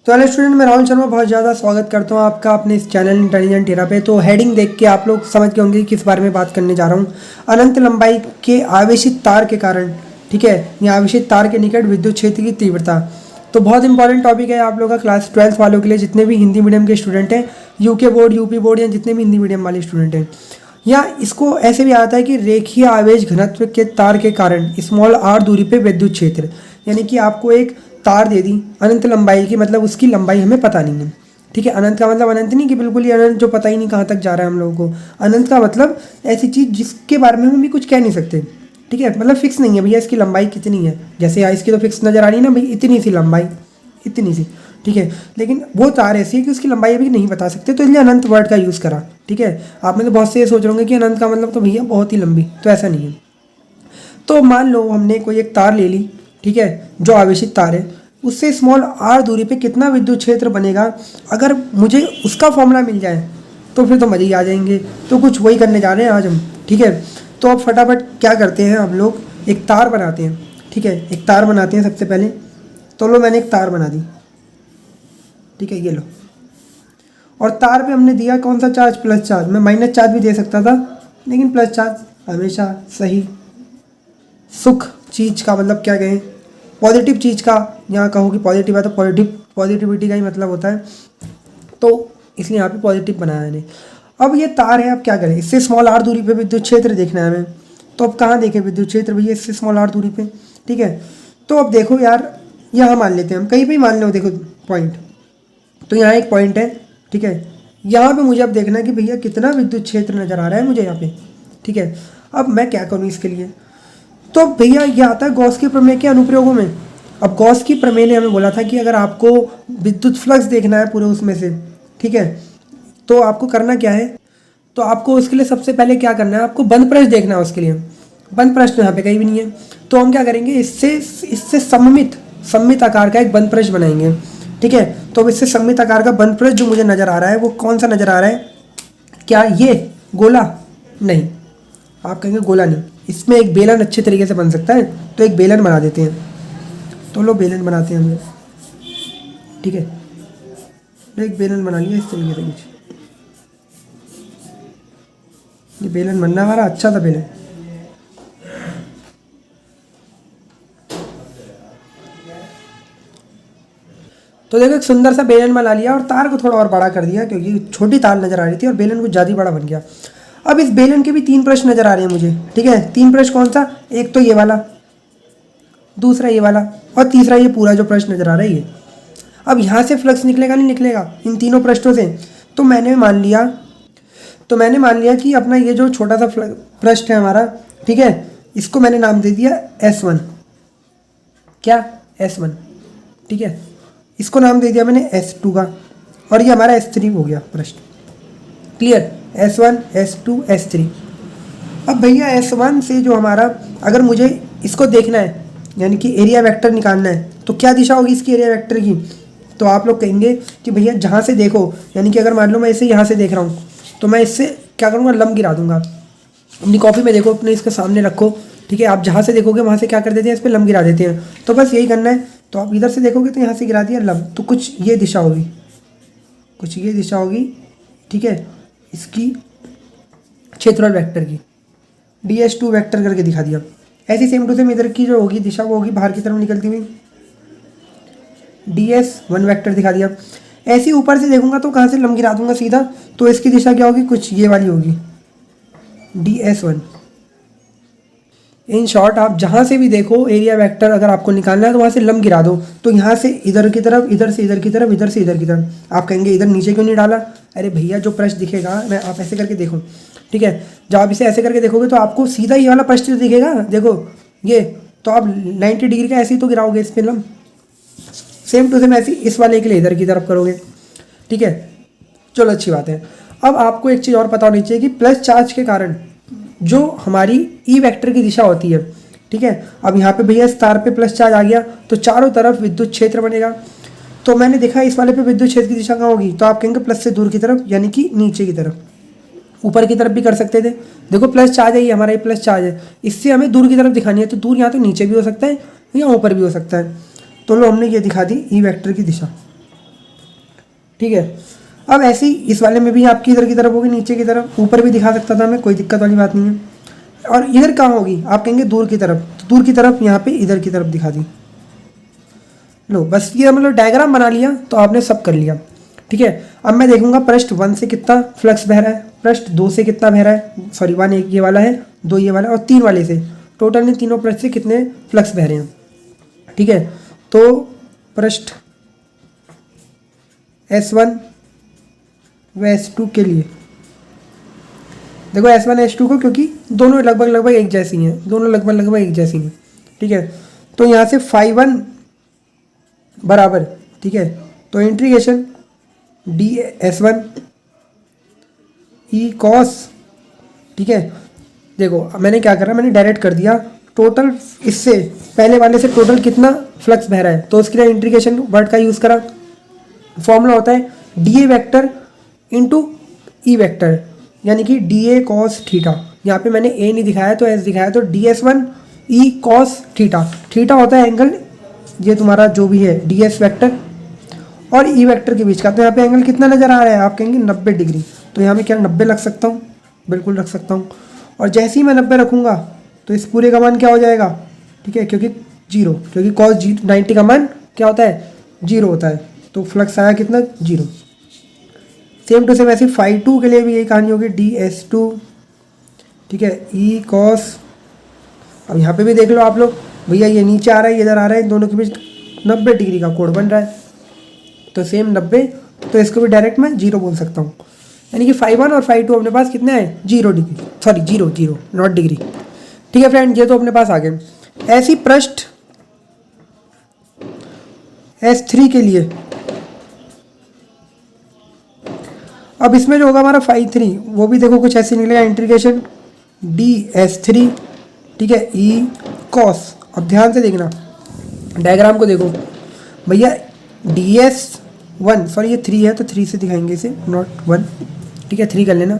तो hello student, मैं राहुल शर्मा बहुत ज़्यादा स्वागत करता हूँ आपका अपने इस चैनल इंटेलिजेंट एरा पे। तो हेडिंग देख के आप लोग समझ गए होंगे किस बारे में बात करने जा रहा हूँ। अनंत लंबाई के आवेशित तार के कारण, ठीक है, या आवेशित तार के निकट विद्युत क्षेत्र की तीव्रता। तो बहुत इंपॉर्टेंट टॉपिक है आप लोग का क्लास 12 वालों के लिए, जितने भी हिंदी मीडियम के स्टूडेंट हैं, यूके बोर्ड, यूपी बोर्ड या जितने भी हिंदी मीडियम वाले स्टूडेंट हैं। या इसको ऐसे भी आता है कि रेखीय आवेश घनत्व के तार के कारण स्मॉल आर दूरी पे विद्युत क्षेत्र, यानी कि आपको एक तार दे दी अनंत लंबाई की, मतलब उसकी लंबाई हमें पता नहीं है। ठीक है, अनंत का मतलब अनंत नहीं कि बिल्कुल ही अनंत जो पता ही नहीं कहाँ तक जा रहा है हम लोगों को। अनंत का मतलब ऐसी चीज़ जिसके बारे में हम भी कुछ कह नहीं सकते। ठीक है, मतलब फिक्स नहीं है भैया इसकी लंबाई कितनी है। जैसे यहाँ इसकी तो फिक्स नज़र आ रही है ना भाई, इतनी सी लंबाई, इतनी सी। ठीक है, लेकिन वो तार ऐसी है कि उसकी लंबाई अभी नहीं बता सकते, तो इसलिए अनंत वर्ड का यूज़ करा। ठीक है, आप में तो बहुत से ये सोच रहे होंगे कि अनंत का मतलब तो भैया बहुत ही लंबी, तो ऐसा नहीं है। तो मान लो हमने कोई एक तार ले ली, ठीक है, जो आवेशित तार है, उससे स्मॉल आर दूरी पे कितना विद्युत क्षेत्र बनेगा, अगर मुझे उसका फॉर्मूला मिल जाए तो फिर तो मजे ही आ जाएंगे। तो कुछ वही करने जा रहे हैं आज हम। ठीक है, तो अब फटाफट क्या करते हैं, हम लोग एक तार बनाते हैं। ठीक है, एक तार बनाते हैं सबसे पहले। तो लो, मैंने एक तार बना दी। ठीक है, ये लो। और तार पे हमने दिया कौन सा चार्ज? Plus charge. मैं माइनस चार्ज भी दे सकता था, लेकिन प्लस चार्ज हमेशा सही। सुख चीज़ का मतलब क्या कहें, पॉजिटिव चीज़ का, यहाँ कहो कि पॉजिटिव है तो पॉजिटिविटी का ही मतलब होता है, तो इसलिए यहाँ पे पॉजिटिव बनाया मैंने। अब ये तार है, अब क्या करें, इससे स्मॉल आर दूरी पे विद्युत क्षेत्र देखना है हमें। तो अब कहाँ देखें विद्युत क्षेत्र भैया, इससे स्मॉल आर दूरी पे। ठीक है, तो अब देखो यार, यहाँ मान लेते हैं हम, कहीं पर ही मान लो, देखो पॉइंट। तो यहाँ एक पॉइंट है। ठीक है, यहाँ पे मुझे अब देखना है कि भैया कितना विद्युत क्षेत्र नज़र आ रहा है मुझे यहाँ पे। ठीक है, अब मैं क्या करूँ इसके लिए? तो भैया ये आता है गॉस के प्रमेय के अनुप्रयोगों में। अब गॉस की प्रमेय ने हमें बोला था कि अगर आपको विद्युत फ्लक्स देखना है पूरे उसमें से, ठीक है, तो आपको करना क्या है? तो आपको उसके लिए सबसे पहले क्या करना है, आपको बंद पृष्ठ देखना है। उसके लिए बंद पृष्ठ यहाँ पे कहीं भी नहीं है, तो हम क्या करेंगे, इससे सममित आकार का एक बंद पृष्ठ बनाएंगे। ठीक है, तो अब इससे सममित आकार का बंद पृष्ठ जो मुझे नज़र आ रहा है वो कौन सा नज़र आ रहा है? क्या ये गोला? नहीं, आप कहेंगे गोला नहीं, इसमें एक बेलन अच्छे तरीके से बन सकता है, तो एक बेलन बना देते हैं। तो लो, बेलन बनाते हैं हम लोग। ठीक है, एक बेलन बना लिया इस तरीके से कुछ। ये बेलन बनना हमारा अच्छा था बेलन। तो देखो, एक सुंदर सा बेलन बना लिया और तार को थोड़ा और बड़ा कर दिया, क्योंकि छोटी तार नज़र आ रही थी और बेलन कुछ ज़्यादा बड़ा बन गया। अब इस बेलन के भी 3 प्रश्न नज़र आ रहे हैं मुझे। ठीक है, 3 प्रश्न कौन सा? एक तो ये वाला, दूसरा ये वाला, और तीसरा ये पूरा जो प्रश्न नज़र आ रहा है ये। अब यहाँ से फ्लक्स निकलेगा नहीं निकलेगा इन तीनों प्रश्नों से? तो मैंने मान लिया कि अपना ये जो छोटा सा प्रश्न है हमारा, ठीक है, इसको मैंने नाम दे दिया S1। क्या? S1। ठीक है, इसको नाम दे दिया मैंने S2 का, और ये हमारा S3 हो गया प्रश्न। क्लियर? S1, S2, S3। अब भैया S1 से जो हमारा, अगर मुझे इसको देखना है, यानी कि एरिया वेक्टर निकालना है, तो क्या दिशा होगी इसकी एरिया वेक्टर की? तो आप लोग कहेंगे कि भैया जहाँ से देखो, यानी कि अगर मान लो मैं इसे यहाँ से देख रहा हूँ, तो मैं इससे क्या करूँगा, लंब गिरा दूंगा। अपनी कॉपी में देखो, अपने इसके सामने रखो। ठीक है, आप जहाँ से देखोगे वहाँ से क्या कर देते हैं, इस पर लंब गिरा देते हैं। तो बस यही करना है। तो आप इधर से देखोगे तो यहाँ से गिरा दिया लंब, तो कुछ ये दिशा होगी, कुछ ये दिशा होगी। ठीक है, इसकी क्षेत्रफल वेक्टर की DS2 वेक्टर करके दिखा दिया। ऐसी सेम टू सेम इधर की जो होगी दिशा, वो होगी बाहर की तरफ निकलती हुई, DS1 वेक्टर दिखा दिया। ऐसे ऊपर से देखूंगा तो कहाँ से लंब गिरा दूंगा सीधा, तो इसकी दिशा क्या होगी, कुछ ये वाली होगी, DS1। इन शॉर्ट, आप जहाँ से भी देखो एरिया वेक्टर अगर आपको निकालना है तो वहाँ से लंब गिरा दो। तो यहाँ से इधर की तरफ, इधर से इधर की तरफ, इधर से इधर की तरफ। आप कहेंगे इधर नीचे क्यों नहीं डाला? अरे भैया, जो प्रश्न दिखेगा, मैं आप ऐसे करके देखो। ठीक है, जब आप इसे ऐसे करके देखोगे तो आपको सीधा ये वाला प्रश्न दिखेगा। देखो ये, तो आप 90 डिग्री का ऐसे ही तो गिराओगे इस पे लंब। सेम टू सेम ऐसे इस वाले के लिए इधर की तरफ करोगे। ठीक है, चलो अच्छी बात है। अब आपको एक चीज़ और पता होनी चाहिए कि प्लस चार्ज के कारण जो हमारी ई वेक्टर की दिशा होती है, ठीक है, अब यहाँ पे भैया इस तार पे प्लस चार्ज आ गया, तो चारों तरफ विद्युत क्षेत्र बनेगा। तो मैंने देखा इस वाले पे विद्युत क्षेत्र की दिशा कहाँ होगी, तो आप कहेंगे प्लस से दूर की तरफ, यानी कि नीचे की तरफ। ऊपर की तरफ भी कर सकते थे। देखो प्लस चार्ज है, ये हमारा ये प्लस चार्ज है, इससे हमें दूर की तरफ दिखानी है, तो दूर यहाँ तो नीचे भी हो सकता है या ऊपर भी हो सकता है। तो लो, हमने ये दिखा दी ई वेक्टर की दिशा। ठीक है। अब ऐसे ही इस वाले में भी आपकी इधर की तरफ होगी, नीचे की तरफ, ऊपर भी दिखा सकता था मैं, कोई दिक्कत वाली बात नहीं है। और इधर कहाँ होगी, आप कहेंगे दूर की तरफ, तो दूर की तरफ यहाँ पे इधर की तरफ दिखा दी। लो बस ये मतलब डायग्राम बना लिया तो आपने सब कर लिया, ठीक है। अब मैं देखूंगा पृष्ठ 1 से कितना फ्लक्स बह रहा है, पृष्ठ 2 से कितना बह रहा है, सॉरी 1 एक ये वाला है, 2 ये वाला और 3 वाले से, टोटल में तीनों पृष्ठ से कितने फ्लक्स बह रहे हैं, ठीक है। तो पृष्ठ S1 व S2 के लिए देखो, S1 S2 को, क्योंकि दोनों लगभग एक जैसी हैं, दोनों लगभग एक जैसी हैं, ठीक है। तो यहाँ से φ1 बराबर, ठीक है, तो इंटीग्रेशन ds1 e cos, ठीक है। देखो मैंने क्या करा, मैंने डायरेक्ट कर दिया टोटल, इससे पहले वाले से टोटल कितना फ्लक्स बह रहा है, तो उसके लिए इंटीग्रेशन वर्ड का यूज़ करा। फॉर्मूला होता है dA vector into E vector, यानी कि dA cos थीटा। यहाँ पे मैंने a नहीं दिखाया तो s दिखाया, तो ds1 e cos theta. Theta होता है एंगल, ये तुम्हारा जो भी है ds वेक्टर और ई वेक्टर के बीच का। तो यहाँ पे एंगल कितना नज़र आ रहा है, आप कहेंगे 90 डिग्री, तो यहाँ पे क्या 90 रख सकता हूँ, बिल्कुल रख सकता हूँ। और जैसे ही मैं 90 रखूँगा तो इस पूरे का मान क्या हो जाएगा, ठीक है, क्योंकि 0, क्योंकि cos 90 का मान क्या होता है, 0 होता है, तो फ्लक्स आया कितना, 0। सेम टू सेम ऐसे φ2 के लिए भी यही कहानी होगी, ds2, ठीक है, e cos। अब यहाँ पे भी देख लो आप लोग, भैया ये नीचे आ रहा है, इधर आ रहा है, इन दोनों के बीच 90 डिग्री का कोण बन रहा है, तो सेम 90, तो इसको भी डायरेक्ट मैं 0 बोल सकता हूँ। यानी कि φ1 और φ2 अपने पास कितने हैं, 0 डिग्री, सॉरी 0 नॉट डिग्री, ठीक है फ्रेंड, ये तो अपने पास आ गए। ऐसी पृष्ठ S3 के लिए, अब इसमें जो होगा हमारा φ3, वो भी देखो कुछ ऐसे निकलेगा, इंटीग्रेशन ds3, ठीक है, e cos। अब ध्यान से देखना डायग्राम को, देखो भैया ds1, सॉरी ये 3 है तो 3 से दिखाएंगे इसे, नॉट 1, ठीक है, 3 कर लेना।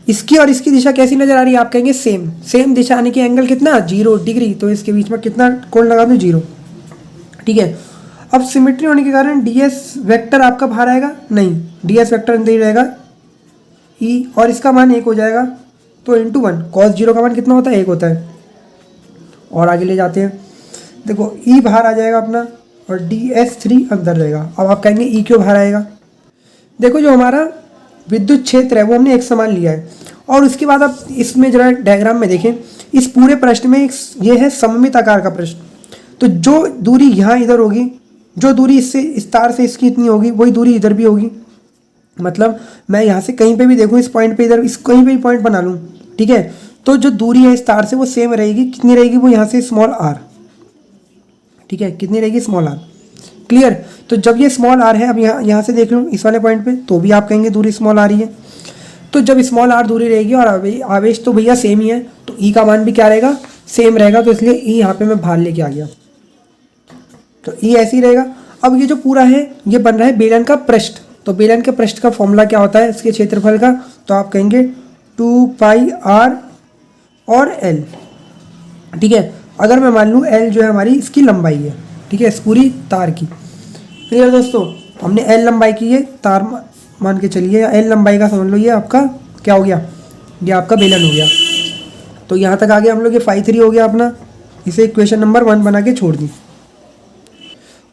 इसकी और इसकी दिशा कैसी नज़र आ रही है, आप कहेंगे सेम दिशा, यानी कि एंगल कितना, 0 डिग्री, तो इसके बीच में कितना कोण लगा दूँ, 0, ठीक है। अब सिमेट्री होने के कारण ds वेक्टर आपका बाहर आएगा नहीं, ds वेक्टर अंदर ही रहेगा, e और इसका मान 1 हो जाएगा, तो इंटू 1, cos 0 का मान कितना होता है, 1 होता है। और आगे ले जाते हैं, देखो e बाहर आ जाएगा अपना और ds3 अंदर रहेगा। अब आप कहेंगे e क्यों बाहर आएगा, देखो जो हमारा विद्युत क्षेत्र है वो हमने एक समान लिया है, और उसके बाद आप इसमें जरा डायग्राम में देखें, इस पूरे प्रश्न में ये है सममित आकार का प्रश्न, तो जो दूरी यहाँ इधर होगी, जो दूरी इससे इस तार से इसकी इतनी होगी, वही दूरी इधर भी होगी। मतलब मैं यहाँ से कहीं पे भी देखूँ, इस पॉइंट पे इधर इस कहीं पे भी पॉइंट बना लूँ, ठीक है, तो जो दूरी है इस तार से वो सेम रहेगी, कितनी रहेगी, वो यहाँ से स्मॉल r, ठीक है, कितनी रहेगी, स्मॉल r, क्लियर। तो जब ये स्मॉल r है, अब यहाँ से देख लूँ इस वाले पॉइंट पे, तो भी आप कहेंगे दूरी स्मॉल r ही है। तो जब स्मॉल r दूरी रहेगी और आवेश तो भैया सेम ही है, तो e का मान भी क्या रहेगा, सेम रहेगा, तो इसलिए e यहाँ पे मैं बाहर लेके आ गया, तो e ऐसे ही रहेगा। अब ये जो पूरा है ये बन रहा है बेलन का पृष्ठ, तो बेलन के पृष्ठ का फॉर्मूला क्या होता है इसके क्षेत्रफल का, तो आप कहेंगे 2 पाई r और l, ठीक है। अगर मैं मान लूँ l जो है हमारी इसकी लंबाई है, ठीक है, इस पूरी तार की। क्लियर दोस्तों, हमने l लंबाई की ये तार मान के चलिए, l लंबाई का समझ लो, ये आपका क्या हो गया, ये आपका बेलन हो गया। तो यहाँ तक आ गया हम लोग, ये φ3 हो गया अपना, इसे इक्वेशन नंबर 1 बना के छोड़ दी।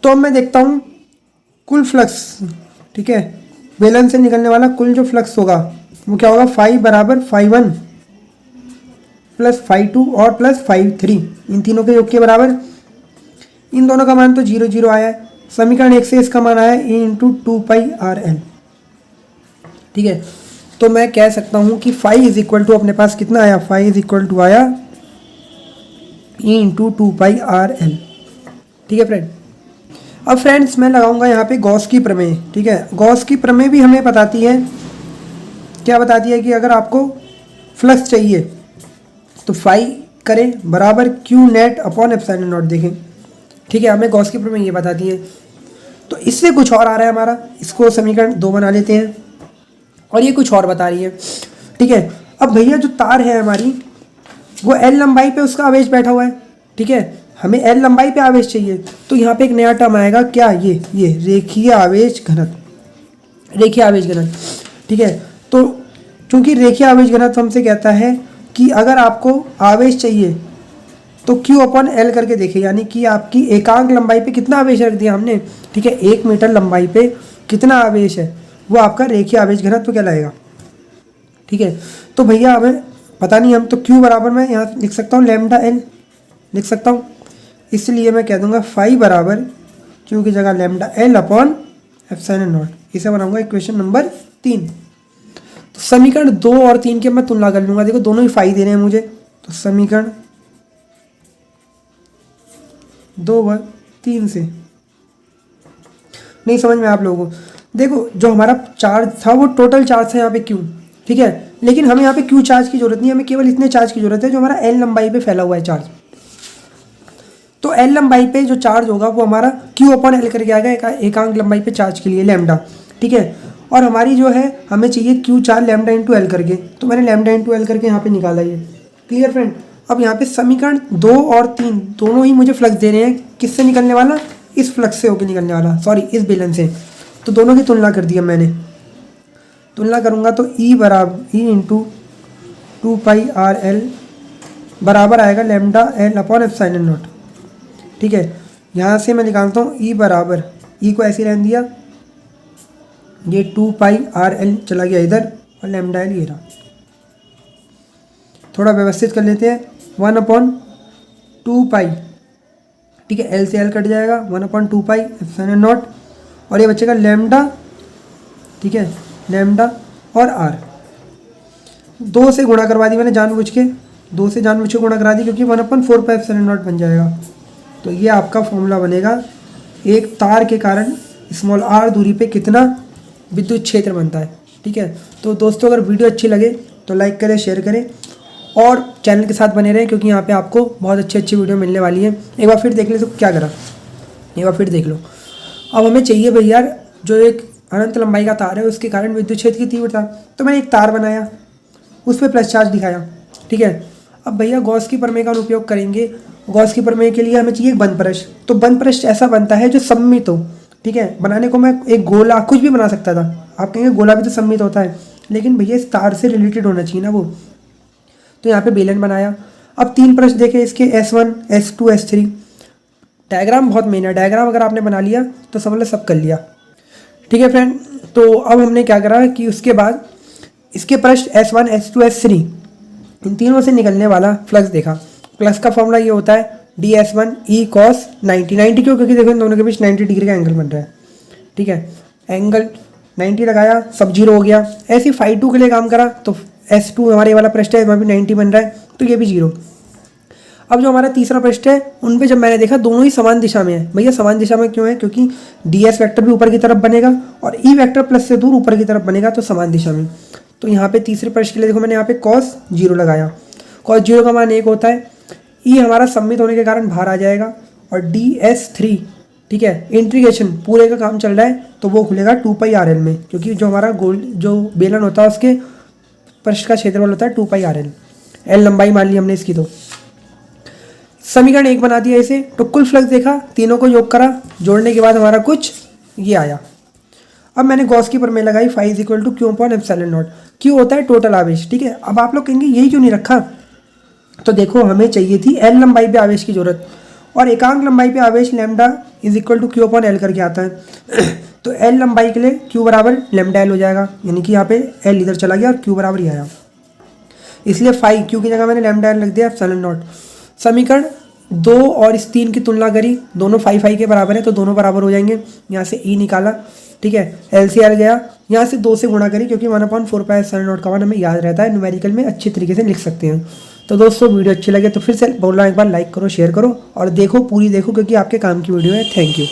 तो अब मैं देखता हूँ कुल फ्लक्स, ठीक है, बेलन से निकलने वाला कुल जो फ्लक्स होगा वो क्या होगा, फाई बराबर φ1 प्लस φ2 और प्लस φ3, इन तीनों के योग के बराबर। इन दोनों का मान तो 0 0 आया है, समीकरण 1 से इसका मान आया e इंटू 2 पाई आर एल, ठीक है। तो मैं कह सकता हूँ कि फाई इज इक्वल टू अपने पास कितना आया, फाई इज इक्वल टू आया e इंटू 2 पाई आर एल, ठीक है फ्रेंड। अब फ्रेंड्स मैं लगाऊंगा यहाँ पे गॉस की प्रमेय, ठीक है। गॉस की प्रमेय भी हमें बताती है, क्या बताती है कि अगर आपको फ्लक्स चाहिए तो फाई करें बराबर Q net upon epsilon not, देखें, ठीक है, हमें गॉस की प्रमेय ये बताती है। तो इससे कुछ और आ रहा है हमारा, इसको समीकरण 2 बना लेते हैं, और ये कुछ और बता रही है, ठीक है। अब भैया जो तार है हमारी वो एल लंबाई पे उसका आवेश बैठा हुआ है, ठीक है, हमें एल लंबाई पे आवेश चाहिए, तो यहाँ पे एक नया टर्म आएगा, क्या, ये रेखीय आवेश घनत्व, रेखीय आवेश घनत्व, ठीक है। तो चूंकि रेखीय आवेश घनत्व हमसे कहता है कि अगर आपको आवेश चाहिए तो Q/L करके देखिए, यानी कि आपकी एकांक लंबाई पे कितना आवेश रख दिया हमने, ठीक है, 1 मीटर लंबाई पे कितना आवेश है वो आपका रेखीय आवेश घनत्व कहलाएगा, ठीक है। तो भैया हमें पता नहीं, हम तो Q बराबर मैं यहाँ लिख सकता हूँ लैम्डा L लिख सकता हूँ, इसलिए मैं कह दूंगा फाई बराबर Q की जगह lambda L upon epsilon not. इसे बनाऊंगा इक्वेशन नंबर 3। तो समीकरण 2 और 3 के मैं तुलना कर लूँगा, देखो दोनों ही फाई दे रहे हैं मुझे। तो समीकरण 2 व 3 से नहीं समझ में आप लोगों को, देखो जो हमारा चार्ज था वो टोटल चार्ज था यहाँ पे Q, ठीक है, लेकिन हमें यहाँ पे Q चार्ज की जरूरत नहीं, हमें केवल इतने चार्ज की जरूरत है जो हमारा L लंबाई पे फैला हुआ है चार्ज। तो L लंबाई पे जो चार्ज होगा वो हमारा Q/L करके आएगा एकांक लंबाई पे चार्ज के लिए लैम्डा, ठीक है। और हमारी जो है हमें चाहिए Q charge lambda into L करके, तो मैंने लैम्डा इंटू L करके यहाँ पे निकाला ये। Clear friend. अब यहाँ पे समीकरण 2 और 3 दोनों ही मुझे फ्लक्स दे रहे हैं, किससे निकलने वाला, इस फ्लक्स से होकर निकलने वाला, सॉरी इस बेलन से। तो दोनों की तुलना कर दी मैंने, तुलना करूँगा तो E बराबर E इंटू 2πRL बराबर आएगा lambda L upon epsilon not, ठीक है। यहाँ से मैं निकालता हूँ E बराबर, E को ऐसे रहने दिया, ये 2πRL चला गया इधर और लैम्डा L ये रहा। थोड़ा व्यवस्थित कर लेते हैं, 1/2π, ठीक है, L से L कट जाएगा, 1/2π एप्सिलॉन नॉट, और ये बचेगा लैम्डा, ठीक है, लैम्डा और R। 2 से गुणा करवा दी मैंने जानबूझ के, 2 से जानबूझ के गुणा करा दी क्योंकि 1/4π एप्सिलॉन नॉट बन जाएगा। तो ये आपका फॉर्मूला बनेगा एक तार के कारण स्मॉल r दूरी पे कितना विद्युत क्षेत्र बनता है, ठीक है। तो दोस्तों अगर वीडियो अच्छी लगे तो लाइक करें, शेयर करें और चैनल के साथ बने रहें, क्योंकि यहाँ पे आपको बहुत अच्छी वीडियो मिलने वाली है। एक बार फिर देख ले तो क्या करा, एक बार फिर देख लो। अब हमें चाहिए भैया जो एक अनंत लंबाई का तार है उसके कारण विद्युत क्षेत्र की तीव्रता, तो मैंने एक तार बनाया, उस पर प्लस चार्ज दिखाया, ठीक है। अब भैया गॉस की प्रमेय का उपयोग करेंगे। गॉस की प्रमेय के लिए हमें चाहिए एक बंद पृष्ठ, तो बंद पृष्ठ ऐसा बनता है जो सममित हो, ठीक है। बनाने को मैं एक गोला कुछ भी बना सकता था, आप कहेंगे गोला भी तो सममित होता है, लेकिन भैया इस तार से रिलेटेड होना चाहिए ना वो। तो यहाँ पे बेलन बनाया। अब 3 पृष्ठ देखे इसके, S1 S2 S3। डायग्राम बहुत मेन है, डायग्राम अगर आपने बना लिया तो समझ लो सब कर लिया, ठीक है फ्रेंड। तो अब हमने क्या करा कि उसके बाद इसके पृष्ठ S1 S2 S3 इन तीनों से निकलने वाला फ्लक्स देखा। फ्लक्स का फॉर्मूला ये होता है ds1 E cos 90 क्यों, क्योंकि देखो इन दोनों के बीच 90 डिग्री का एंगल बन रहा है, ठीक है। एंगल 90 लगाया, सब 0 हो गया। ऐसे फाई 2 के लिए काम करा तो S2 हमारे वाला पृष्ठ है, वहाँ भी 90 बन रहा है, तो ये भी 0। अब जो हमारा तीसरा पृष्ठ है उन पे जब मैंने देखा दोनों ही समान दिशा में है। भैया समान दिशा में क्यों है, क्योंकि ds वेक्टर भी ऊपर की तरफ बनेगा और E वेक्टर प्लस से दूर ऊपर की तरफ बनेगा, तो समान दिशा में। तो यहाँ पे तीसरे पृष्ठ के लिए देखो मैंने यहाँ पे cos 0 लगाया। cos 0 का मान 1 होता है। E हमारा सममित होने के कारण बाहर आ जाएगा और ds3, ठीक है, इंटीग्रेशन पूरे का काम चल रहा है तो वो खुलेगा 2πRL में, क्योंकि जो हमारा गोल जो बेलन होता है उसके पृष्ठ का क्षेत्रफल होता है 2πRL। L लंबाई मान ली हमने इसकी। तो समीकरण 1 बना दिया इसे। तो कुल फ्लक्स देखा, तीनों को योग करा, जोड़ने के बाद हमारा कुछ ये आया। अब मैंने गॉस की प्रमेय लगाई, phi is equal to Q/ε0। Q होता है टोटल आवेश, ठीक है। अब आप लोग कहेंगे यही क्यों नहीं रखा, तो देखो हमें चाहिए थी L लंबाई पे आवेश की जरूरत, और एकांक लंबाई पे आवेश lambda is equal to Q/L करके आता है। तो L लंबाई के लिए Q बराबर लैम्डा L हो जाएगा, यानी कि यहाँ पे L इधर चला गया और Q बराबर ही आया, इसलिए फाई Q की जगह मैंने लैम्डा L रख दिया एप्सिलॉन नॉट। समीकरण 2 और इस 3 की तुलना करी, दोनों फाई के बराबर है तो दोनों बराबर हो जाएंगे। यहाँ से E निकाला, ठीक है, L से L गया, यहाँ से 2 से गुणा करी क्योंकि 1/4π एप्सिलॉन नॉट का मान हमें याद रहता है, न्यूमेरिकल में अच्छी तरीके से लिख सकते हैं। तो दोस्तों वीडियो अच्छी लगे तो फिर से बोल रहा हूँ एक बार लाइक करो, शेयर करो और देखो, पूरी देखो क्योंकि आपके काम की वीडियो है। Thank you.